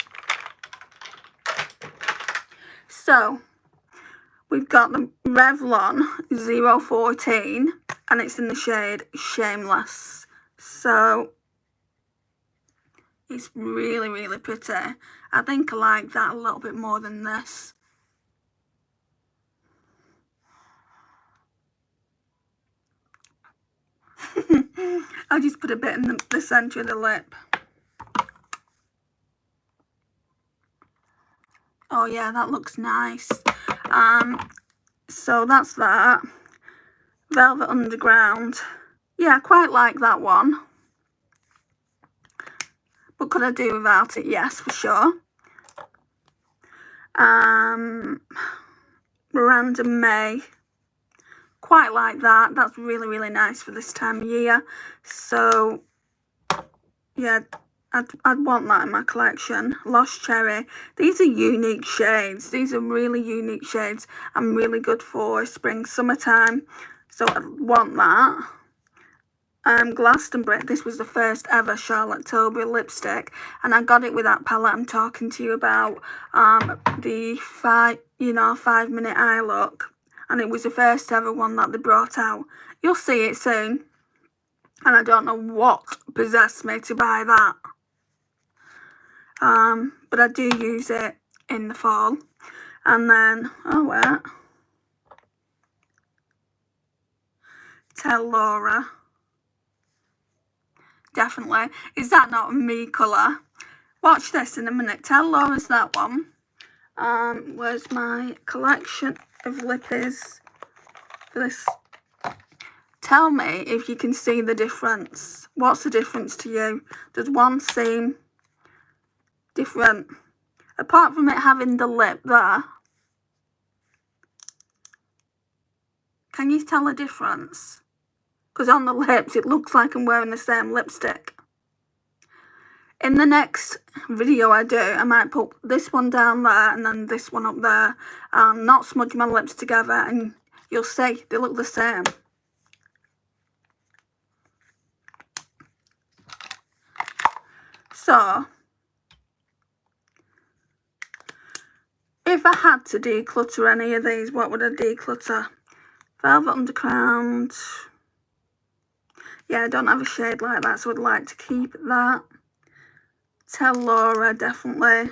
So, we've got the Revlon 014 and it's in the shade Shameless. So, it's really, really pretty. I think I like that a little bit more than this. I'll just put a bit in the centre of the lip. Oh yeah, that looks nice. So that's that. Velvet Underground. Yeah, I quite like that one. But could I do without it? Yes, for sure. Miranda May. Quite like that. That's really, really nice for this time of year. So, yeah, I'd want that in my collection. Lost Cherry. These are unique shades. These are really unique shades and really good for spring, summertime. So I'd want that. Glastonbury. This was the first ever Charlotte Tilbury lipstick, and I got it with that palette I'm talking to you about. The 5-minute eye look, and it was the first ever one that they brought out. You'll see it soon, and I don't know what possessed me to buy that. But I do use it in the fall. And then, Tell Laura. Definitely. Is that not me colour? Watch this in a minute. Tell Laura's that one. Where's my collection of lippies for this? Tell me if you can see the difference. What's the difference to you? Does one seem different? Apart from it having the lip there. Can you tell a difference? Because on the lips, it looks like I'm wearing the same lipstick. In the next video I do, I might put this one down there and then this one up there. And not smudge my lips together, and you'll see they look the same. So, if I had to declutter any of these, what would I declutter? Velvet Underground. Yeah, I don't have a shade like that, so I'd like to keep that. Tell Laura, definitely.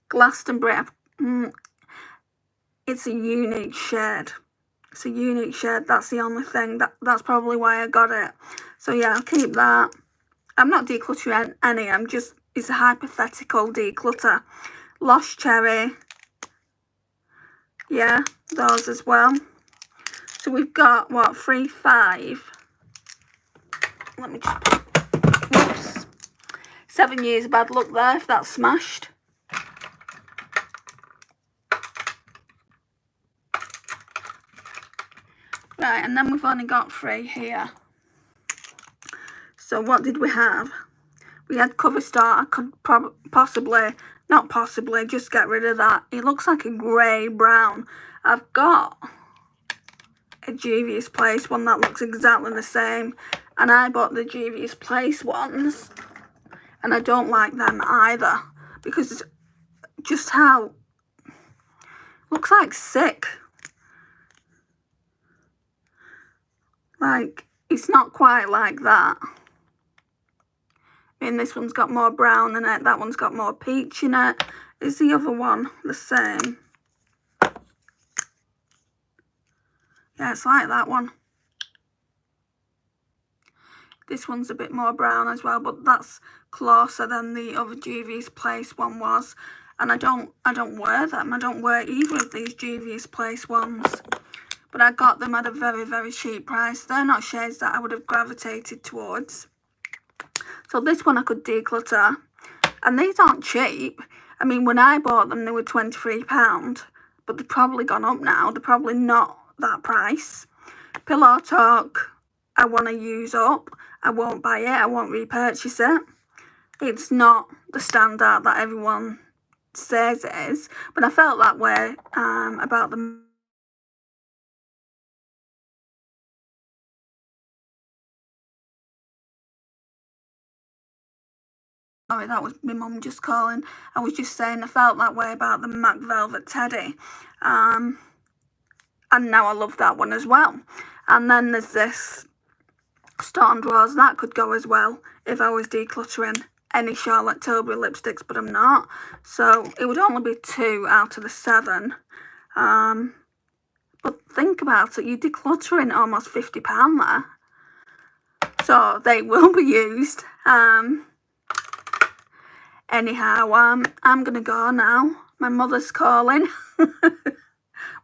Glastonbury. It's a unique shade. It's a unique shade. That's the only thing. That's probably why I got it. So yeah, I'll keep that. I'm not decluttering any. It's a hypothetical declutter. Lost Cherry. Yeah, those as well. So we've got, what, 3, 5. Let me just... Whoops. 7 years bad luck there if that's smashed. Right, and then we've only got 3 here. So what did we have? We had Cover Star. I could not possibly, just get rid of that. It looks like a grey brown. I've got a Juvia's Place one that looks exactly the same. And I bought the Juvia's Place ones. And I don't like them either. Because it's just how... Looks like sick. Like, it's not quite like that. I mean, this one's got more brown in it. That one's got more peach in it. Is the other one the same? Yeah, it's like that one. This one's a bit more brown as well, but that's closer than the other Juvia's Place one was. And I don't wear them. I don't wear either of these Juvia's Place ones. But I got them at a very, very cheap price. They're not shades that I would have gravitated towards. So this one I could declutter. And these aren't cheap. I mean, when I bought them, they were £23. But they've probably gone up now. They're probably not that price. Pillow Talk, I want to use up. I won't buy it. I won't repurchase it. It's not the standard that everyone says it is. But I felt that way about them. Sorry, that was my mum just calling. I was just saying I felt that way about the MAC Velvet Teddy. And now I love that one as well. And then there's this Stormed Rose. That could go as well if I was decluttering any Charlotte Tilbury lipsticks, but I'm not. So it would only be 2 out of the 7. But think about it. You're decluttering almost £50 there. so they will be used. Anyhow, I'm gonna go now. My mother's calling.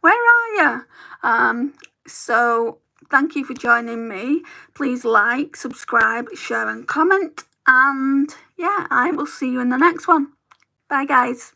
Where are you? So thank you for joining me. Please like, subscribe, share and comment. And yeah, I will see you in the next one. Bye guys.